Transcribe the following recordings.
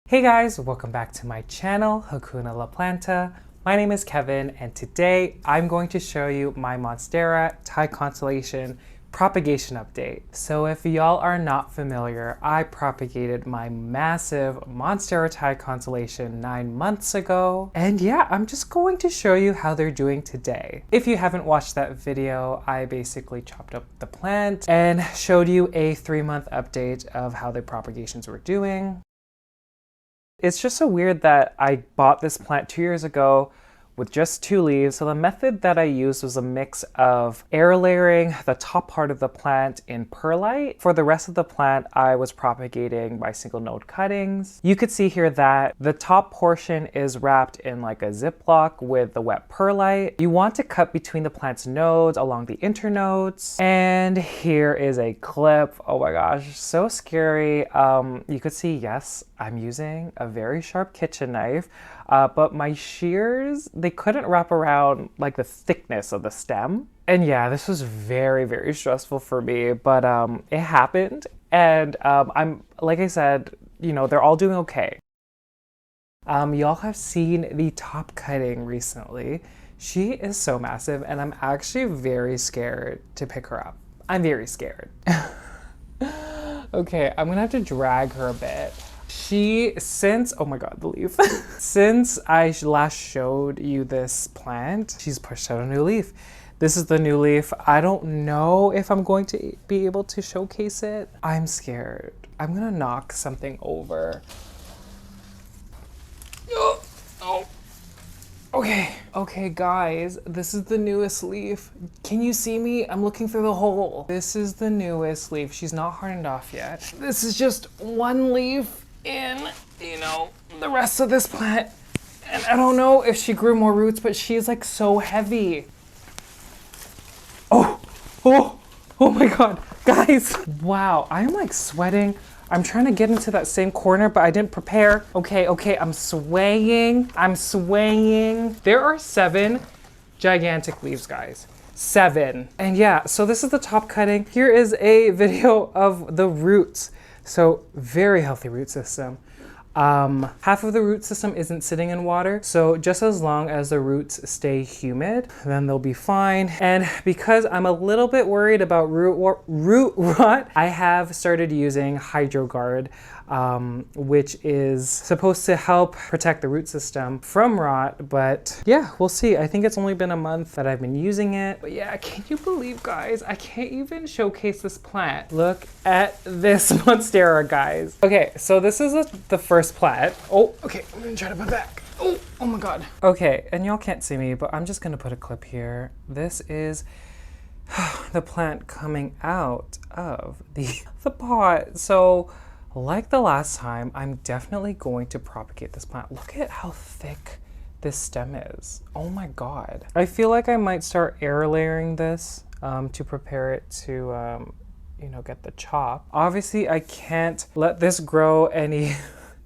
Hey guys, welcome back to my channel, Hakuna La Planta. My name is Kevin and today I'm going to show you my Monstera Thai Constellation propagation update. So if y'all are not familiar, I propagated my massive Monstera Thai Constellation 9 months ago. And yeah, I'm just going to show you how they're doing today. If you haven't watched that video, I basically chopped up the plant and showed you a 3-month update of how the propagations were doing. It's just so weird that I bought this plant 2 years ago with just 2 leaves. So the method that I used was a mix of air layering the top part of the plant in perlite. For the rest of the plant, I was propagating by single node cuttings. You could see here that the top portion is wrapped in like a Ziploc with the wet perlite. You want to cut between the plant's nodes along the internodes. And here is a clip. Oh my gosh, so scary. You could see, yes, I'm using a very sharp kitchen knife. But my shears, they couldn't wrap around like the thickness of the stem. And yeah, this was very, very stressful for me, but it happened. And I'm, like I said, you know, they're all doing okay. Y'all have seen the top cutting recently. She is so massive and I'm actually very scared to pick her up. I'm very scared. Okay, I'm gonna have to drag her a bit. Oh my god, the leaf. Since I last showed you this plant, she's pushed out a new leaf. This is the new leaf. I don't know if I'm going to be able to showcase it. I'm scared. I'm gonna knock something over. Oh. Okay guys, this is the newest leaf. Can you see me? I'm looking through the hole. This is the newest leaf. She's not hardened off yet. This is just one leaf in, you know, the rest of this plant. And I don't know if she grew more roots, but she's like so heavy. Oh my god, guys. Wow, I'm like sweating. I'm trying to get into that same corner, but I didn't prepare. Okay, I'm swaying. There are 7 gigantic leaves, guys. 7. And yeah, so this is the top cutting. Here is a video of the roots. So very healthy root system. Half of the root system isn't sitting in water, so just as long as the roots stay humid, then they'll be fine. And because I'm a little bit worried about root rot, I have started using HydroGuard, which is supposed to help protect the root system from rot. But yeah, we'll see. I think it's only been a month that I've been using it. But yeah, can you believe, guys? I can't even showcase this plant. Look at this Monstera, guys. Okay, so this is the first plant. Oh, okay, I'm gonna try to put back. Oh my god. Okay, and y'all can't see me, but I'm just gonna put a clip here. This is the plant coming out of the pot. So like the last time, I'm definitely going to propagate this plant. Look at how thick this stem is. Oh my god. I feel like I might start air layering this to prepare it to you know, get the chop. Obviously, I can't let this grow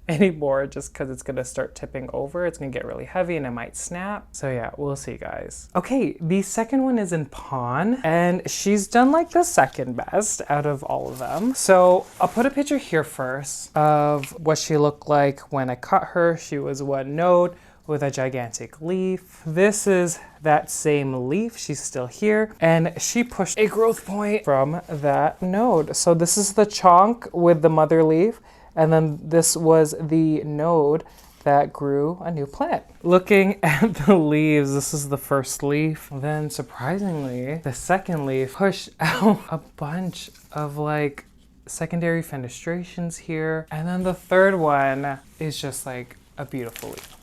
anymore just because it's gonna start tipping over. It's gonna get really heavy and it might snap. So yeah, we'll see, guys. Okay, the second one is in pawn and she's done like the second best out of all of them. So I'll put a picture here first of what she looked like when I cut her. She was 1 node with a gigantic leaf. This is that same leaf. She's still here and she pushed a growth point from that node. So this is the chonk with the mother leaf, and then this was the node that grew a new plant. Looking at the leaves, this is the first leaf. Then surprisingly, the second leaf pushed out a bunch of like secondary fenestrations here. And then the third one is just like a beautiful leaf.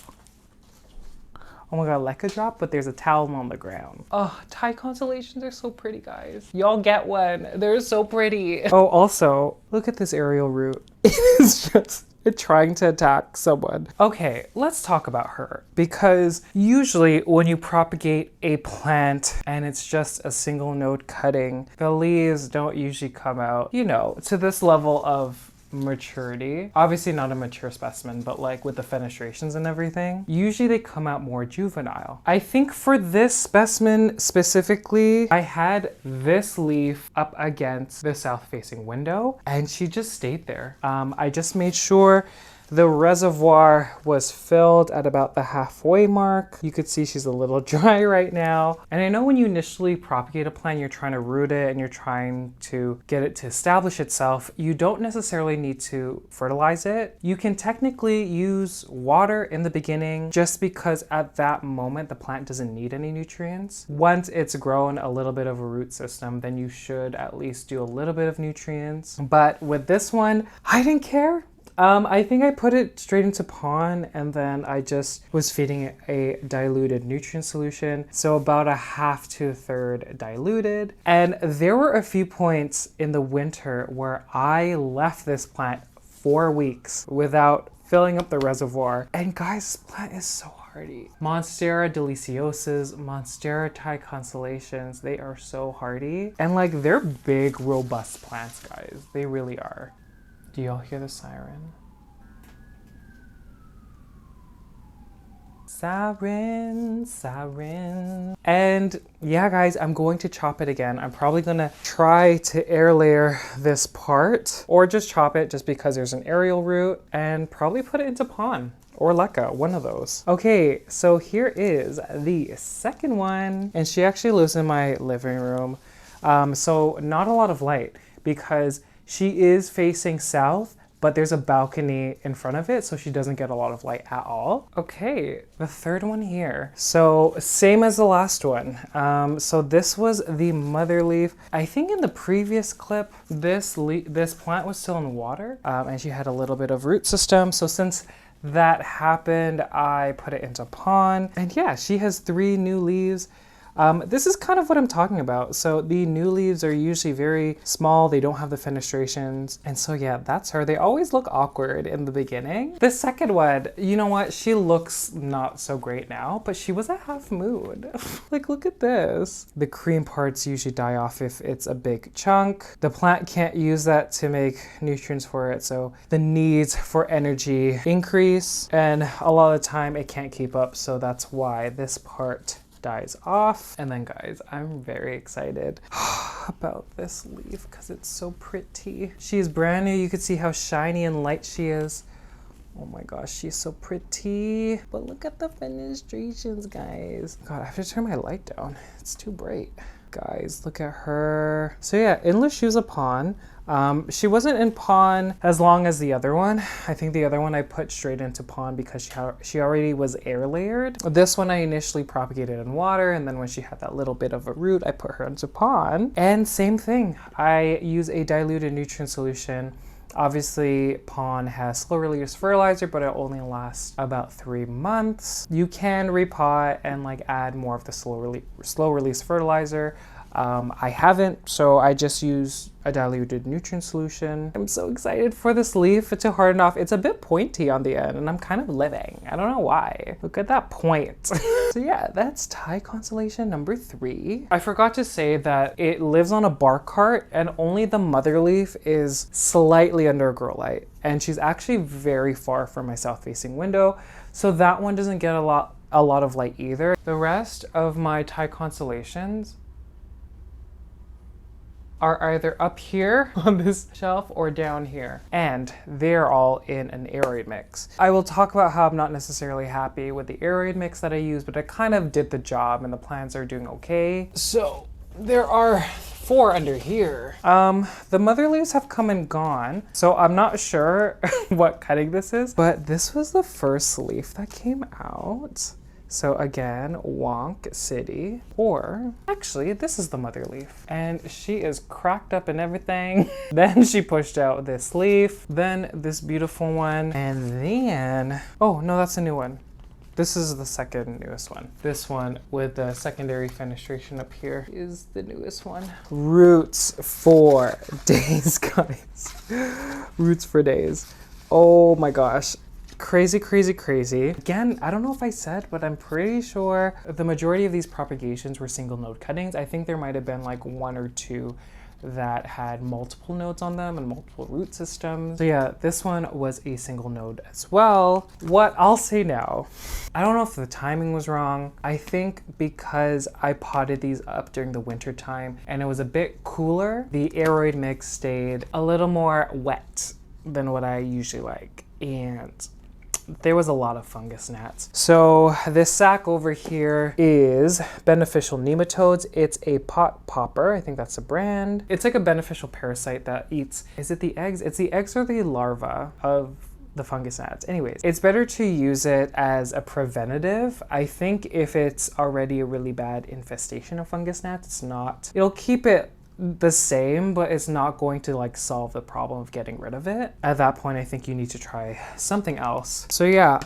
Oh my god, LECA drop, but there's a towel on the ground. Oh, Thai constellations are so pretty, guys. Y'all get one. They're so pretty. Oh, also, look at this aerial root. It is just trying to attack someone. Okay, let's talk about her. Because usually when you propagate a plant and it's just a single node cutting, the leaves don't usually come out, you know, to this level of maturity. Obviously not a mature specimen, but like with the fenestrations and everything, usually they come out more juvenile. I think for this specimen specifically, I had this leaf up against the south facing window and she just stayed there. I just made sure The reservoir was filled at about the halfway mark. You could see she's a little dry right now. And I know when you initially propagate a plant, you're trying to root it and you're trying to get it to establish itself. You don't necessarily need to fertilize it. You can technically use water in the beginning just because at that moment the plant doesn't need any nutrients. Once it's grown a little bit of a root system, then you should at least do a little bit of nutrients. But with this one, I didn't care. I think I put it straight into pond and then I just was feeding it a diluted nutrient solution. So about a half to a third diluted. And there were a few points in the winter where I left this plant 4 weeks without filling up the reservoir. And guys, this plant is so hardy. Monstera deliciosas, Monstera Thai constellations, they are so hardy. And like they're big, robust plants, guys. They really are. Do y'all hear the siren? Siren, siren. And yeah, guys, I'm going to chop it again. I'm probably gonna try to air layer this part or just chop it just because there's an aerial root and probably put it into pond or LECA, one of those. Okay, so here is the second one. And she actually lives in my living room. So not a lot of light because she is facing south, but there's a balcony in front of it, so she doesn't get a lot of light at all. Okay, the third one here. So same as the last one. So this was the mother leaf. I think in the previous clip, this plant was still in water, and she had a little bit of root system. So since that happened, I put it into pond, and yeah, she has 3 new leaves. This is kind of what I'm talking about. So the new leaves are usually very small. They don't have the fenestrations. And so yeah, that's her. They always look awkward in the beginning. The second one, you know what? She looks not so great now, but she was a half moon. Like, look at this. The cream parts usually die off if it's a big chunk. The plant can't use that to make nutrients for it. So the needs for energy increase. And a lot of the time it can't keep up. So that's why this part dies off. And then guys, I'm very excited about this leaf because it's so pretty. She's brand new. You can see how shiny and light she is. Oh my gosh, she's so pretty. But look at the fenestrations, guys. God, I have to turn my light down. It's too bright. Guys, look at her. So yeah, in LECA pond. She wasn't in pond as long as the other one. I think the other one I put straight into pond because she already was air layered. This one I initially propagated in water, and then when she had that little bit of a root, I put her into pond. And same thing, I use a diluted nutrient solution. Obviously, pond has slow release fertilizer, but it only lasts about 3 months. You can repot and like add more of the slow release fertilizer. I haven't, so I just use a diluted nutrient solution. I'm so excited for this leaf to harden off. It's a bit pointy on the end and I'm kind of living. I don't know why. Look at that point. So yeah, that's Thai constellation number 3. I forgot to say that it lives on a bark cart and only the mother leaf is slightly under grow light. And she's actually very far from my south facing window. So that one doesn't get a lot of light either. The rest of my Thai constellations are either up here on this shelf or down here. And they're all in an aeroid mix. I will talk about how I'm not necessarily happy with the aeroid mix that I use, but I kind of did the job and the plants are doing okay. So there are 4 under here. The mother leaves have come and gone, so I'm not sure what cutting this is, but this was the first leaf that came out. So again, Wonk City, or actually this is the mother leaf and she is cracked up and everything. Then she pushed out this leaf, then this beautiful one, and then, oh no, that's a new one. This is the second newest one. This one with the secondary fenestration up here is the newest one. Roots for days, guys. Roots for days. Oh my gosh. Crazy, crazy, crazy. Again, I don't know if I said, but I'm pretty sure the majority of these propagations were single node cuttings. I think there might have been like 1 or 2 that had multiple nodes on them and multiple root systems. So yeah, this one was a single node as well. What I'll say now, I don't know if the timing was wrong. I think because I potted these up during the winter time and it was a bit cooler, the aeroid mix stayed a little more wet than what I usually like. and there was a lot of fungus gnats. So this sack over here is beneficial nematodes. It's a pot popper. I think that's a brand. It's like a beneficial parasite that eats, is it the eggs? It's the eggs or the larva of the fungus gnats. Anyways, it's better to use it as a preventative. I think if it's already a really bad infestation of fungus gnats, it's not, it'll keep it the same, but it's not going to like solve the problem of getting rid of it. At that point, I think you need to try something else. So yeah,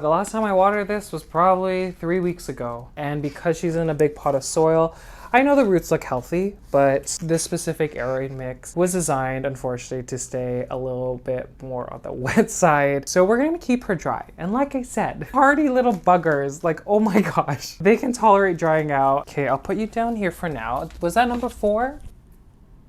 the last time I watered this was probably 3 weeks ago. And because she's in a big pot of soil, I know the roots look healthy, but this specific aerate mix was designed, unfortunately, to stay a little bit more on the wet side. So we're gonna keep her dry. And like I said, hardy little buggers, like, oh my gosh, they can tolerate drying out. Okay, I'll put you down here for now. Was that number 4?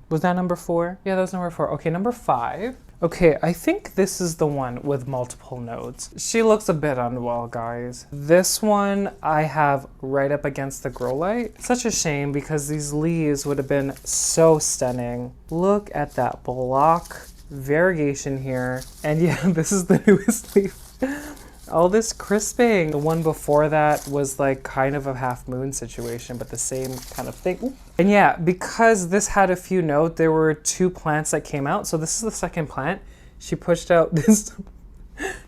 Was that number 4? Yeah, that was number 4. Okay, number 5. Okay, I think this is the one with multiple nodes. She looks a bit unwell, guys. This one I have right up against the grow light. Such a shame because these leaves would have been so stunning. Look at that block variegation here. And yeah, this is the newest leaf. All this crisping. The one before that was like kind of a half moon situation, but the same kind of thing. Ooh. And yeah, because this had a few nodes, there were 2 plants that came out. So this is the second plant. She pushed out this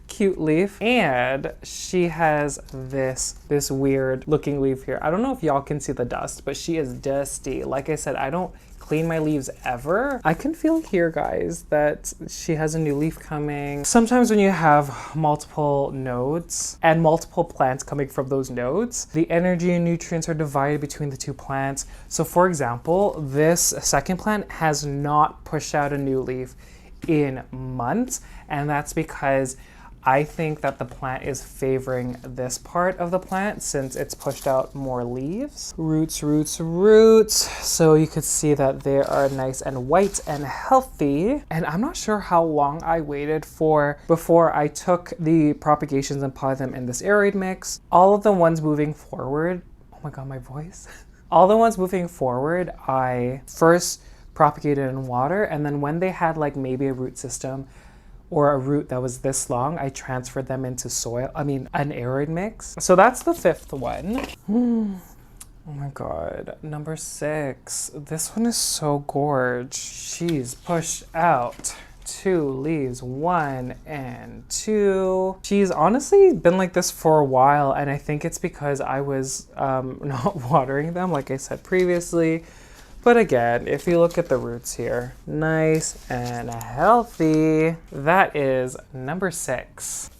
cute leaf, and she has this weird looking leaf here. I don't know if y'all can see the dust, but she is dusty. Like I said, I don't clean my leaves ever. I can feel here, guys, that she has a new leaf coming. Sometimes when you have multiple nodes and multiple plants coming from those nodes, the energy and nutrients are divided between the 2 plants. So for example, this second plant has not pushed out a new leaf in months, and that's because I think that the plant is favoring this part of the plant since it's pushed out more leaves. Roots, roots, roots. So you could see that they are nice and white and healthy. And I'm not sure how long I waited for before I took the propagations and potted them in this aerate mix. All of the ones moving forward, oh my God, my voice. All the ones moving forward, I first propagated in water, and then when they had like maybe a root system or a root that was this long, I transferred them into soil, an aerate mix. So that's the 5th one. Oh my God, number 6. This one is so gorge. She's pushed out 2 leaves, 1 and 2. She's honestly been like this for a while, and I think it's because I was not watering them, like I said previously. But again, if you look at the roots here, nice and healthy. That is number 6.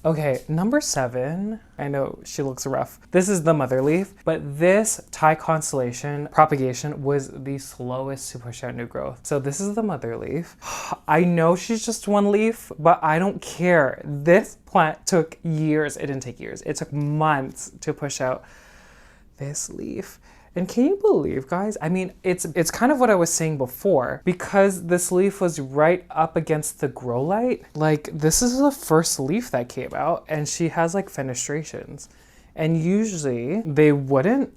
Okay, number 7, I know she looks rough. This is the mother leaf, but this Thai Constellation propagation was the slowest to push out new growth. So this is the mother leaf. I know she's just 1 leaf, but I don't care. This plant took years. It didn't take years. It took months to push out this leaf. And can you believe, guys? I mean, it's kind of what I was saying before. Because this leaf was right up against the grow light, like this is the first leaf that came out, and she has like fenestrations. And usually they wouldn't.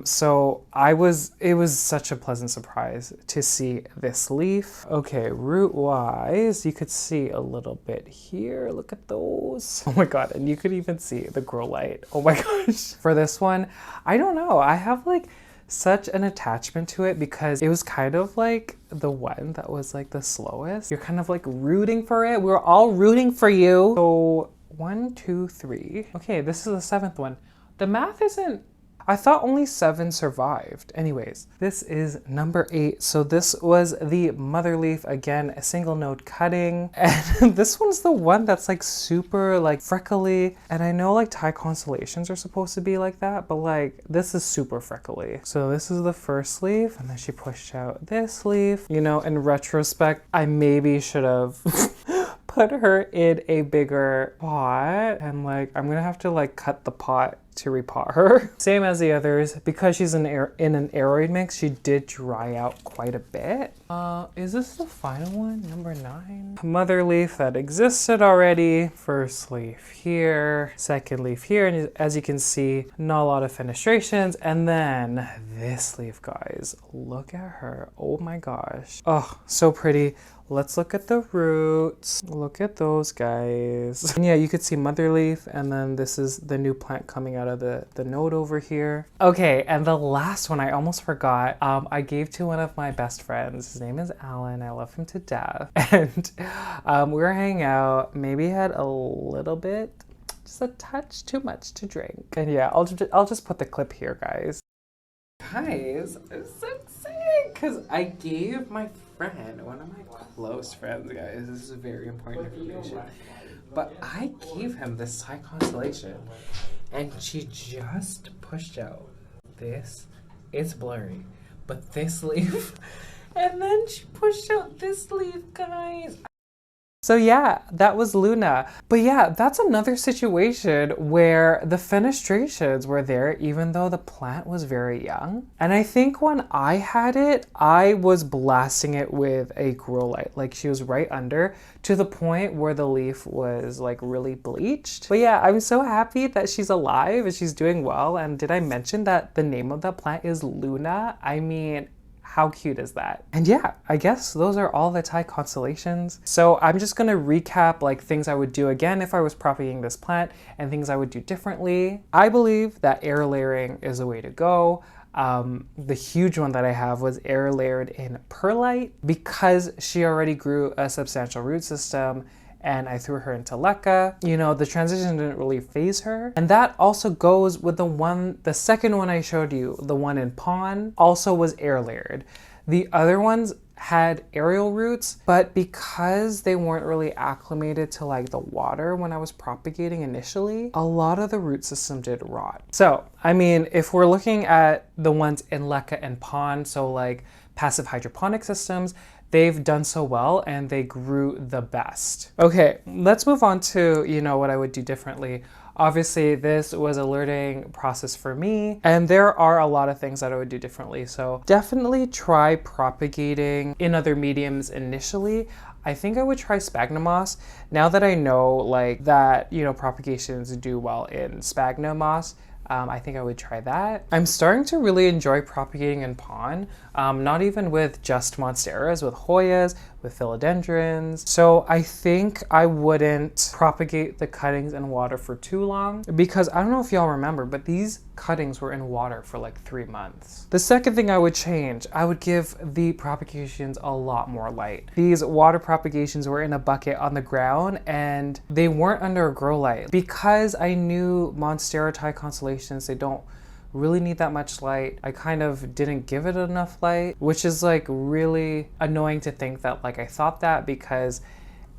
So it was such a pleasant surprise to see this leaf. Okay, root wise, you could see a little bit here. Look at those. Oh my God, and you could even see the grow light. Oh my gosh. For this one, I don't know. I have like such an attachment to it because it was kind of like the one that was like the slowest. You're kind of like rooting for it. We're all rooting for you. So 1, 2, 3. Okay, this is the 7th one. The math isn't, I thought only 7 survived. Anyways, this is number 8. So this was the mother leaf, again, a single node cutting. And this one's the one that's like super like freckly. And I know like Thai constellations are supposed to be like that, but like this is super freckly. So this is the first leaf, and then she pushed out this leaf. You know, in retrospect, I maybe should have put her in a bigger pot, and like I'm gonna have to like cut the pot to repot her. Same as the others, because she's in an aeroid mix, she did dry out quite a bit. Is this the final one, number 9? Mother leaf that existed already. First leaf here, second leaf here, and as you can see, not a lot of fenestrations. And then this leaf, guys, look at her. Oh my gosh. Oh, so pretty. Let's look at the roots. Look at those guys. And yeah, you could see mother leaf, and then this is the new plant coming out of the node over here. Okay, and the last one I almost forgot. I gave to one of my best friends. His name is Alan. I love him to death. And we were hanging out. Maybe had a little bit, just a touch too much to drink. And yeah, I'll just put the clip here, guys. Guys, I'm so excited because I gave my friend, one of my close friends, guys, this is very important information, but I gave him this Thai Constellation, and she just pushed out this, it's blurry, but this leaf, and then she pushed out this leaf, guys. So yeah, that was Luna. But yeah, that's another situation where the fenestrations were there even though the plant was very young. And I think when I had it, I was blasting it with a grow light. Like she was right under to the point where the leaf was like really bleached. But yeah, I'm so happy that she's alive and she's doing well. And did I mention that the name of that plant is Luna? I mean, how cute is that? And yeah, I guess those are all the Thai constellations. So I'm just gonna recap like things I would do again if I was propagating this plant and things I would do differently. I believe that air layering is the way to go. The huge one that I have was air layered in perlite because she already grew a substantial root system, and I threw her into LECA. You know, the transition didn't really phase her. And that also goes with the second one I showed you, the one in Pond, also was air layered. The other ones had aerial roots, but because they weren't really acclimated to like the water when I was propagating initially, a lot of the root system did rot. So, I mean, if we're looking at the ones in LECA and Pond, so like passive hydroponic systems, they've done so well and they grew the best. Okay, let's move on to, you know, what I would do differently. Obviously, this was a learning process for me, and there are a lot of things that I would do differently. So definitely try propagating in other mediums initially. I think I would try sphagnum moss. Now that I know like that, you know, propagations do well in sphagnum moss, I think I would try that. I'm starting to really enjoy propagating in pond, not even with just Monsteras, with Hoyas, with philodendrons. So I think I wouldn't propagate the cuttings in water for too long because I don't know if y'all remember, but these cuttings were in water for like 3 months. The second thing I would change, I would give the propagations a lot more light. These water propagations were in a bucket on the ground and they weren't under a grow light. Because I knew Monstera Thai Constellations, they don't really need that much light. I kind of didn't give it enough light, which is like really annoying to think that like I thought that, because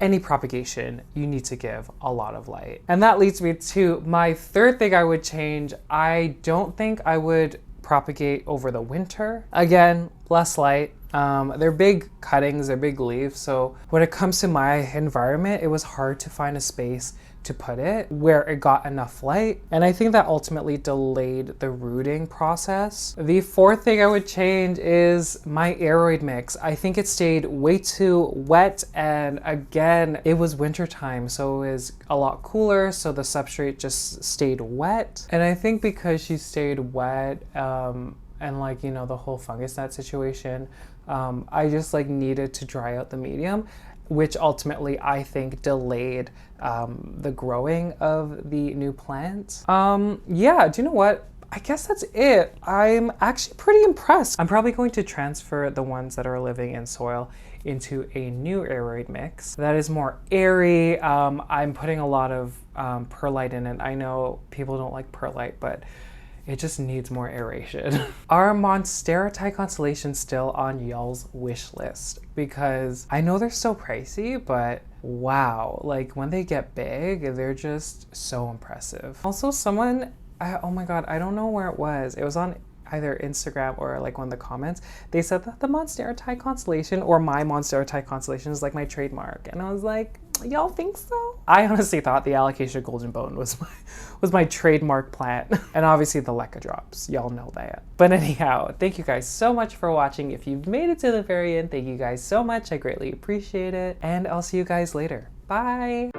any propagation, you need to give a lot of light. And that leads me to my third thing I would change. I don't think I would propagate over the winter. Again, less light. They're big cuttings, they're big leaves. So when it comes to my environment, it was hard to find a space to put it where it got enough light. And I think that ultimately delayed the rooting process. The fourth thing I would change is my aeroid mix. I think it stayed way too wet, and again, it was winter time, so it was a lot cooler, so the substrate just stayed wet. And I think because she stayed wet, and like, you know, the whole fungus net situation, I just like needed to dry out the medium, which ultimately I think delayed the growing of the new plants. Yeah, do you know what? I guess that's it. I'm actually pretty impressed. I'm probably going to transfer the ones that are living in soil into a new aeroid mix that is more airy. I'm putting a lot of perlite in it. I know people don't like perlite, but it just needs more aeration. Are Monstera Thai Constellation still on y'all's wish list? Because I know they're still pricey, but wow, like when they get big, they're just so impressive. Also, someone, oh my God, I don't know where it was. It was on either Instagram or like one of the comments. They said that the Monstera Thai Constellation, or my Monstera Thai Constellation, is like my trademark. And I was like, Y'all think so? I honestly thought the Alocasia Golden Bone was my trademark plant. And obviously the LECA drops, y'all know that. But anyhow, thank you guys so much for watching. If you've made it to the very end, thank you guys so much. I greatly appreciate it. And I'll see you guys later. Bye.